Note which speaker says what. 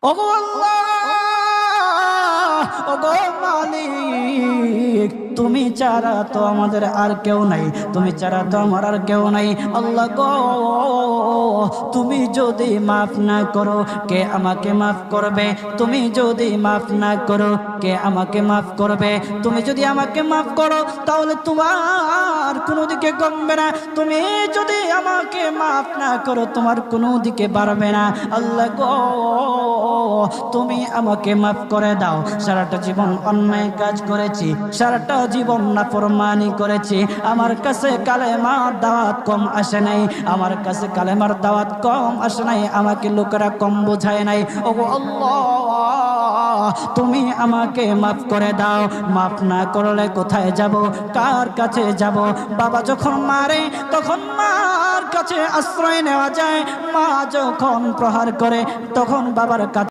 Speaker 1: ওগো আল্লাহ, ওগো মালিক, তুমি ছাড়া তো আমাদের আর কেউ নাই, তুমি ছাড়া তো আমার আর কেউ নাই। আল্লাহ গো, তুমি যদি মাফ না করো কে আমাকে মাফ করবে? তুমি যদি মাফ না করো কে আমাকে মাফ করবে? তুমি যদি আমাকে মাফ করো তাহলে তোমার কোনো দিকে কমবে না, তুমি যদি আমাকে মাফ না করো তোমার কোনো দিকে বাড়বে না। আল্লাহ গো, তুমি আমাকে মাফ করে দাও। সারাটা জীবন অন্যায় কাজ করেছি, সারাটা জীবন নাফরমানি করেছি, আমার কাছে কালেমার দাওয়াত কম আসে নাই, আমার কাছে কালেমার দাওয়াত কম আসে নাই, আমাকে লোকেরা কম বোঝায় নাই। ওগো আল্লাহ, তুমি আমাকে মাফ করে দাও। মাফ না করলে কোথায় যাব, কার কাছে যাব? বাবা যখন মারে তখন মার কাছে আশ্রয় নেওয়া যায়, মা যখন প্রহার করে তখন বাবার কাছে